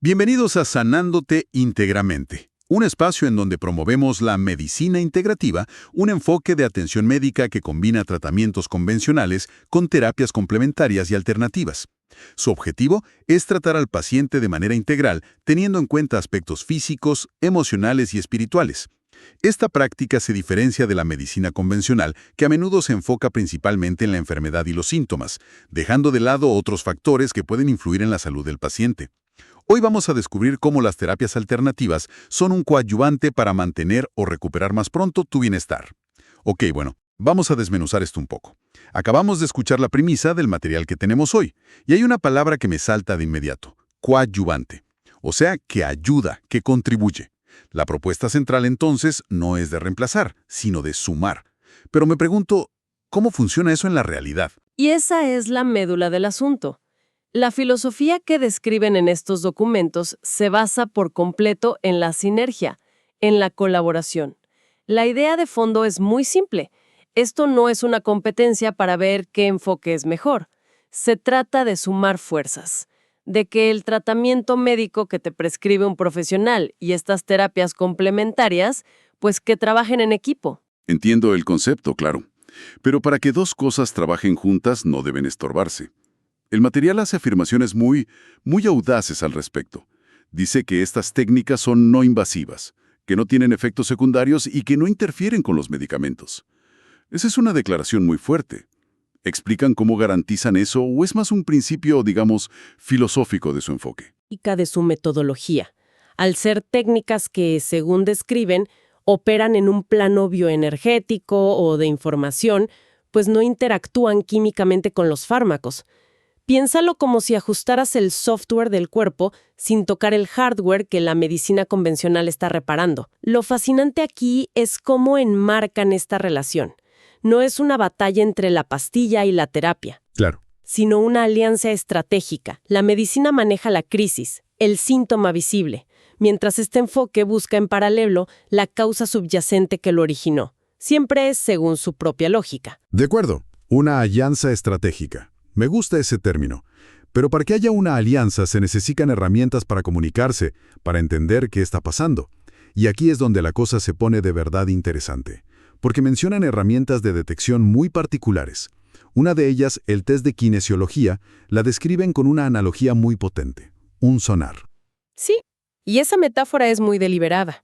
Bienvenidos a Sanándote Íntegramente, un espacio en donde promovemos la medicina integrativa, un enfoque de atención médica que combina tratamientos convencionales con terapias complementarias y alternativas. Su objetivo es tratar al paciente de manera integral, teniendo en cuenta aspectos físicos, emocionales y espirituales. Esta práctica se diferencia de la medicina convencional, que a menudo se enfoca principalmente en la enfermedad y los síntomas, dejando de lado otros factores que pueden influir en la salud del paciente. Hoy vamos a descubrir cómo las terapias alternativas son un coadyuvante para mantener o recuperar más pronto tu bienestar. Ok, bueno, vamos a desmenuzar esto un poco. Acabamos de escuchar la premisa del material que tenemos hoy, y hay una palabra que me salta de inmediato: coadyuvante. O sea, que ayuda, que contribuye. La propuesta central entonces no es de reemplazar, sino de sumar. Pero me pregunto, ¿cómo funciona eso en la realidad? Y esa es la médula del asunto. La filosofía que describen en estos documentos se basa por completo en la sinergia, en la colaboración. La idea de fondo es muy simple. Esto no es una competencia para ver qué enfoque es mejor. Se trata de sumar fuerzas, de que el tratamiento médico que te prescribe un profesional y estas terapias complementarias, pues que trabajen en equipo. Entiendo el concepto, claro. Pero para que dos cosas trabajen juntas no deben estorbarse. El material hace afirmaciones muy audaces al respecto. Dice que estas técnicas son no invasivas, que no tienen efectos secundarios y que no interfieren con los medicamentos. Esa es una declaración muy fuerte. ¿Explican cómo garantizan eso o es más un principio, digamos, filosófico de su enfoque? De su metodología. Al ser técnicas que, según describen, operan en un plano bioenergético o de información, pues no interactúan químicamente con los fármacos. Piénsalo como si ajustaras el software del cuerpo sin tocar el hardware que la medicina convencional está reparando. Lo fascinante aquí es cómo enmarcan esta relación. No es una batalla entre la pastilla y la terapia. Claro. Sino una alianza estratégica. La medicina maneja la crisis, el síntoma visible, mientras este enfoque busca en paralelo la causa subyacente que lo originó. Siempre es según su propia lógica. De acuerdo, una alianza estratégica. Me gusta ese término. Pero para que haya una alianza se necesitan herramientas para comunicarse, para entender qué está pasando. Y aquí es donde la cosa se pone de verdad interesante, porque mencionan herramientas de detección muy particulares. Una de ellas, el test de kinesiología, la describen con una analogía muy potente: un sonar. Sí, y esa metáfora es muy deliberada.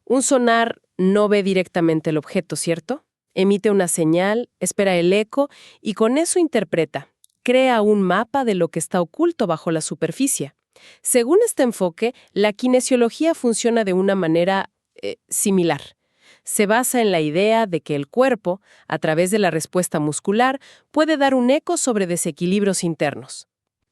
Un sonar no ve directamente el objeto, ¿cierto? Emite una señal, espera el eco y con eso interpreta. Crea un mapa de lo que está oculto bajo la superficie. Según este enfoque, la kinesiología funciona de una manera similar. Se basa en la idea de que el cuerpo, a través de la respuesta muscular, puede dar un eco sobre desequilibrios internos.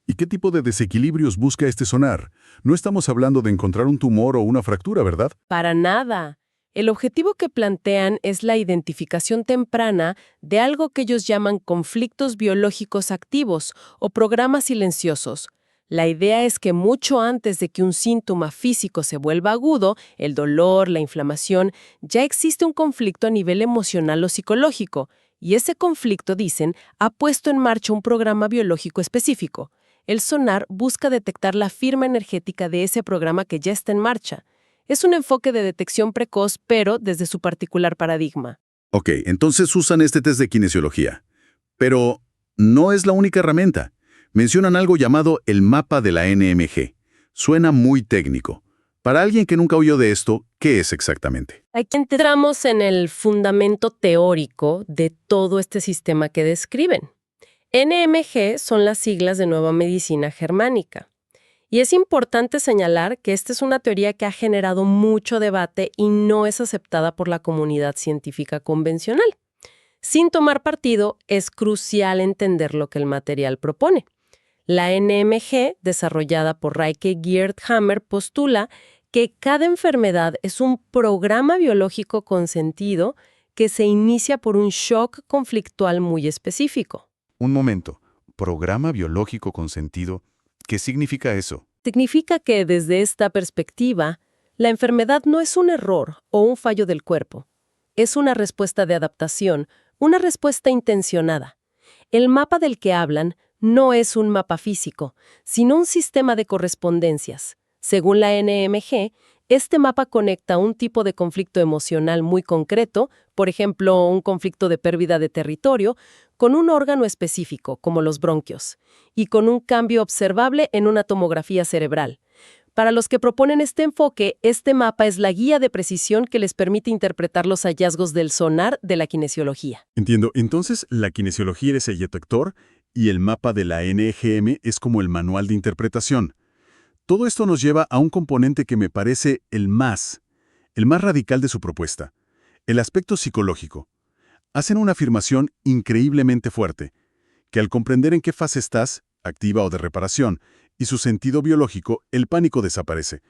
¿Y qué tipo de desequilibrios busca este sonar? No estamos hablando de encontrar un tumor o una fractura, ¿verdad? Para nada. El objetivo que plantean es la identificación temprana de algo que ellos llaman conflictos biológicos activos o programas silenciosos. La idea es que mucho antes de que un síntoma físico se vuelva agudo, el dolor, la inflamación, ya existe un conflicto a nivel emocional o psicológico, y ese conflicto, dicen, ha puesto en marcha un programa biológico específico. El sonar busca detectar la firma energética de ese programa que ya está en marcha. Es un enfoque de detección precoz, pero desde su particular paradigma. Ok, entonces usan este test de kinesiología. Pero no es la única herramienta. Mencionan algo llamado el mapa de la NMG. Suena muy técnico. Para alguien que nunca oyó de esto, ¿qué es exactamente? Aquí entramos en el fundamento teórico de todo este sistema que describen. NMG son las siglas de Nueva Medicina Germánica. Y es importante señalar que esta es una teoría que ha generado mucho debate y no es aceptada por la comunidad científica convencional. Sin tomar partido, es crucial entender lo que el material propone. La NMG, desarrollada por Reike Giert-Hammer, postula que cada enfermedad es un programa biológico consentido que se inicia por un shock conflictual muy específico. Un momento, programa biológico consentido. ¿Qué significa eso? Significa que desde esta perspectiva, la enfermedad no es un error o un fallo del cuerpo. Es una respuesta de adaptación, una respuesta intencionada. El mapa del que hablan no es un mapa físico, sino un sistema de correspondencias, Según la NMG, este mapa conecta un tipo de conflicto emocional muy concreto, por ejemplo, un conflicto de pérdida de territorio, con un órgano específico, como los bronquios, y con un cambio observable en una tomografía cerebral. Para los que proponen este enfoque, este mapa es la guía de precisión que les permite interpretar los hallazgos del sonar de la kinesiología. Entiendo. Entonces, la kinesiología es el detector y el mapa de la NGM es como el manual de interpretación. Todo esto nos lleva a un componente que me parece el más radical de su propuesta, el aspecto psicológico. Hacen una afirmación increíblemente fuerte, que al comprender en qué fase estás, activa o de reparación, y su sentido biológico, el pánico desaparece.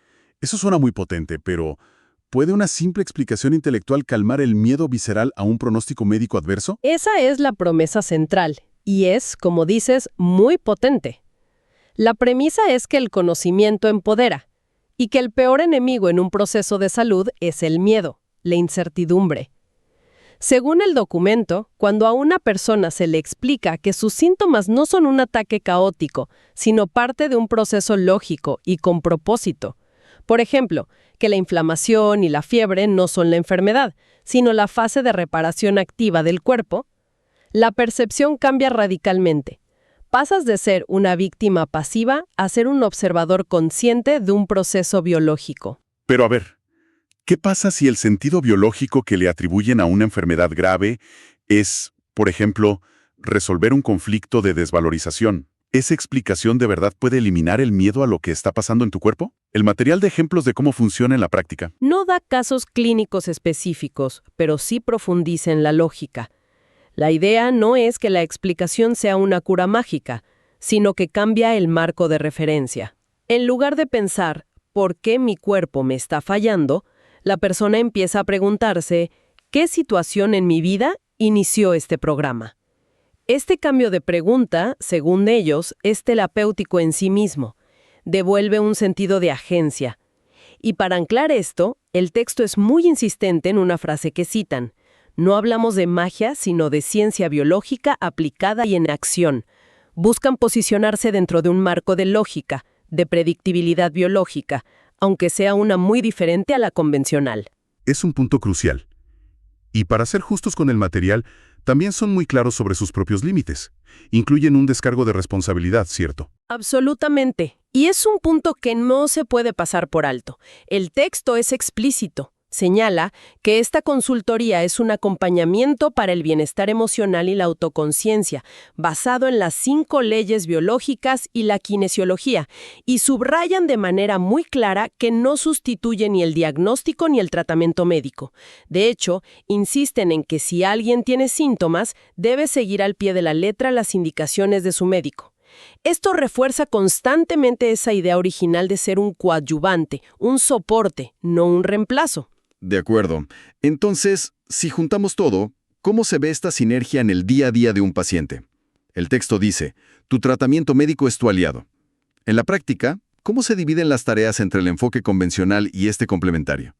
Eso suena muy potente, pero ¿puede una simple explicación intelectual calmar el miedo visceral a un pronóstico médico adverso? Esa es la promesa central, y es, como dices, muy potente. La premisa es que el conocimiento empodera, y que el peor enemigo en un proceso de salud es el miedo, la incertidumbre. Según el documento, cuando a una persona se le explica que sus síntomas no son un ataque caótico, sino parte de un proceso lógico y con propósito. Por ejemplo, que la inflamación y la fiebre no son la enfermedad, sino la fase de reparación activa del cuerpo, la percepción cambia radicalmente. Pasas de ser una víctima pasiva a ser un observador consciente de un proceso biológico. Pero a ver, ¿qué pasa si el sentido biológico que le atribuyen a una enfermedad grave es, por ejemplo, resolver un conflicto de desvalorización? ¿Esa explicación de verdad puede eliminar el miedo a lo que está pasando en tu cuerpo? El material de ejemplos de cómo funciona en la práctica. No da casos clínicos específicos, pero sí profundiza en la lógica. La idea no es que la explicación sea una cura mágica, sino que cambia el marco de referencia. En lugar de pensar, ¿por qué mi cuerpo me está fallando?, la persona empieza a preguntarse, ¿qué situación en mi vida inició este programa? Este cambio de pregunta, según ellos, es terapéutico en sí mismo. Devuelve un sentido de agencia. Y para anclar esto, el texto es muy insistente en una frase que citan. No hablamos de magia, sino de ciencia biológica aplicada y en acción. Buscan posicionarse dentro de un marco de lógica, de predictibilidad biológica, aunque sea una muy diferente a la convencional. Es un punto crucial. Y para ser justos con el material, también son muy claros sobre sus propios límites. Incluyen un descargo de responsabilidad, ¿cierto? Absolutamente. Y es un punto que no se puede pasar por alto. El texto es explícito. Señala que esta consultoría es un acompañamiento para el bienestar emocional y la autoconciencia, basado en las 5 leyes biológicas y la kinesiología, y subrayan de manera muy clara que no sustituye ni el diagnóstico ni el tratamiento médico. De hecho, insisten en que si alguien tiene síntomas, debe seguir al pie de la letra las indicaciones de su médico. Esto refuerza constantemente esa idea original de ser un coadyuvante, un soporte, no un reemplazo. De acuerdo. Entonces, si juntamos todo, ¿cómo se ve esta sinergia en el día a día de un paciente? El texto dice, tu tratamiento médico es tu aliado. En la práctica, ¿cómo se dividen las tareas entre el enfoque convencional y este complementario?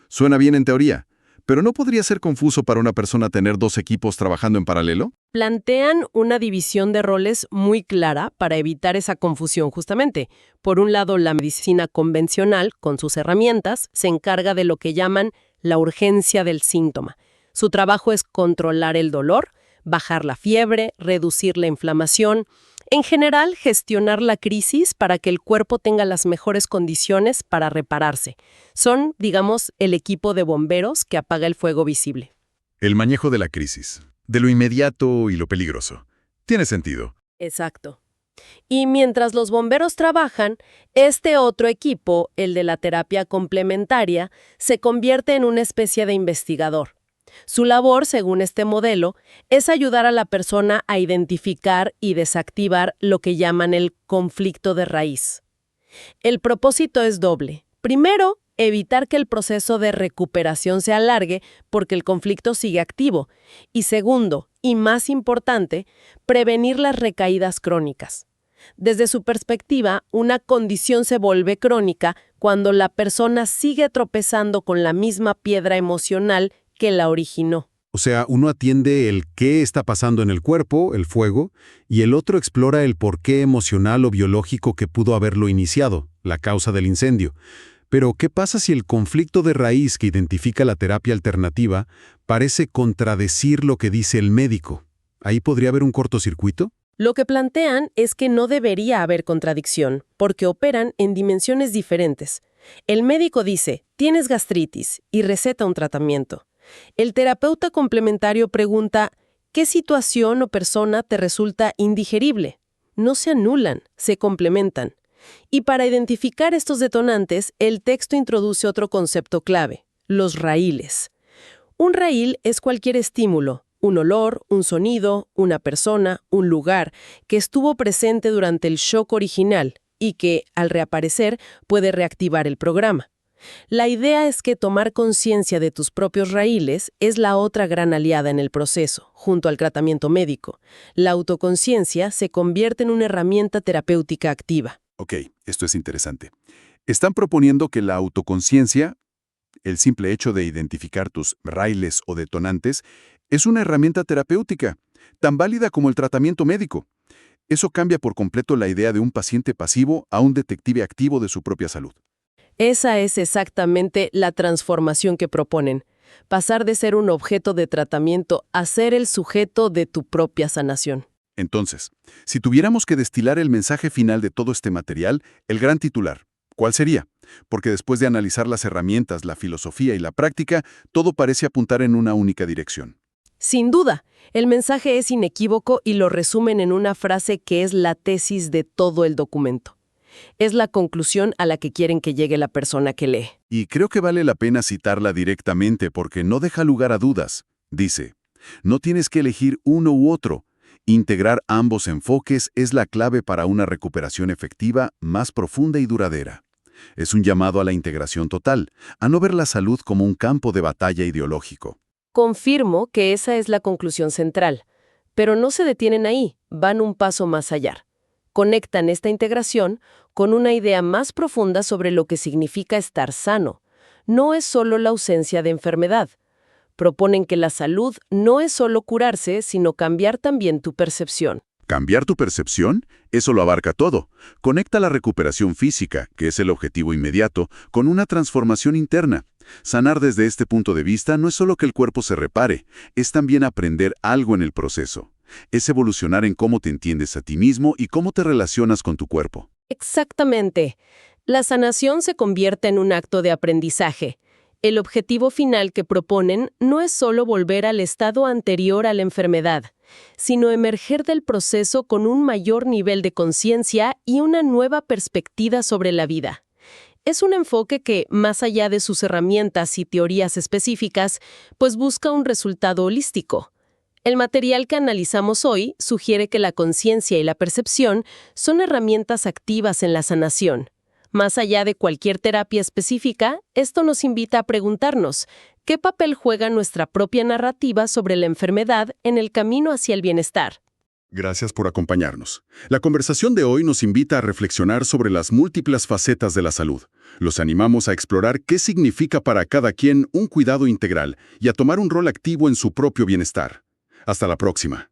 Suena bien en teoría, pero ¿no podría ser confuso para una persona tener 2 equipos trabajando en paralelo? Plantean una división de roles muy clara para evitar esa confusión justamente. Por un lado, la medicina convencional, con sus herramientas, se encarga de lo que llaman la urgencia del síntoma. Su trabajo es controlar el dolor, bajar la fiebre, reducir la inflamación, en general, gestionar la crisis para que el cuerpo tenga las mejores condiciones para repararse. Son, digamos, el equipo de bomberos que apaga el fuego visible. El manejo de la crisis, de lo inmediato y lo peligroso. Tiene sentido. Exacto. Y mientras los bomberos trabajan, este otro equipo, el de la terapia complementaria, se convierte en una especie de investigador. Su labor, según este modelo, es ayudar a la persona a identificar y desactivar lo que llaman el conflicto de raíz. El propósito es doble. Primero, evitar que el proceso de recuperación se alargue porque el conflicto sigue activo. Y segundo, y más importante, prevenir las recaídas crónicas. Desde su perspectiva, una condición se vuelve crónica cuando la persona sigue tropezando con la misma piedra emocional que la originó. O sea, uno atiende el qué está pasando en el cuerpo, el fuego, y el otro explora el porqué emocional o biológico que pudo haberlo iniciado, la causa del incendio. Pero, ¿qué pasa si el conflicto de raíz que identifica la terapia alternativa parece contradecir lo que dice el médico? ¿Ahí podría haber un cortocircuito? Lo que plantean es que no debería haber contradicción, porque operan en dimensiones diferentes. El médico dice, tienes gastritis, y receta un tratamiento. El terapeuta complementario pregunta, ¿qué situación o persona te resulta indigerible? No se anulan, se complementan. Y para identificar estos detonantes, el texto introduce otro concepto clave, los raíles. Un raíl es cualquier estímulo, un olor, un sonido, una persona, un lugar, que estuvo presente durante el shock original y que, al reaparecer, puede reactivar el programa. La idea es que tomar conciencia de tus propios raíles es la otra gran aliada en el proceso, junto al tratamiento médico. La autoconciencia se convierte en una herramienta terapéutica activa. Ok, esto es interesante. Están proponiendo que la autoconciencia, el simple hecho de identificar tus raíles o detonantes, es una herramienta terapéutica, tan válida como el tratamiento médico. Eso cambia por completo la idea de un paciente pasivo a un detective activo de su propia salud. Esa es exactamente la transformación que proponen. Pasar de ser un objeto de tratamiento a ser el sujeto de tu propia sanación. Entonces, si tuviéramos que destilar el mensaje final de todo este material, el gran titular, ¿cuál sería? Porque después de analizar las herramientas, la filosofía y la práctica, todo parece apuntar en una única dirección. Sin duda, el mensaje es inequívoco y lo resumen en una frase que es la tesis de todo el documento. Es la conclusión a la que quieren que llegue la persona que lee. Y creo que vale la pena citarla directamente porque no deja lugar a dudas. Dice, no tienes que elegir uno u otro. Integrar ambos enfoques es la clave para una recuperación efectiva, más profunda y duradera. Es un llamado a la integración total, a no ver la salud como un campo de batalla ideológico. Confirmo que esa es la conclusión central, pero no se detienen ahí, van un paso más allá. Conectan esta integración con una idea más profunda sobre lo que significa estar sano. No es solo la ausencia de enfermedad. Proponen que la salud no es solo curarse, sino cambiar también tu percepción. ¿Cambiar tu percepción? Eso lo abarca todo. Conecta la recuperación física, que es el objetivo inmediato, con una transformación interna. Sanar desde este punto de vista no es solo que el cuerpo se repare, es también aprender algo en el proceso. Es evolucionar en cómo te entiendes a ti mismo y cómo te relacionas con tu cuerpo. Exactamente. La sanación se convierte en un acto de aprendizaje. El objetivo final que proponen no es solo volver al estado anterior a la enfermedad, sino emerger del proceso con un mayor nivel de conciencia y una nueva perspectiva sobre la vida. Es un enfoque que, más allá de sus herramientas y teorías específicas, pues busca un resultado holístico. El material que analizamos hoy sugiere que la conciencia y la percepción son herramientas activas en la sanación. Más allá de cualquier terapia específica, esto nos invita a preguntarnos, ¿qué papel juega nuestra propia narrativa sobre la enfermedad en el camino hacia el bienestar? Gracias por acompañarnos. La conversación de hoy nos invita a reflexionar sobre las múltiples facetas de la salud. Los animamos a explorar qué significa para cada quien un cuidado integral y a tomar un rol activo en su propio bienestar. Hasta la próxima.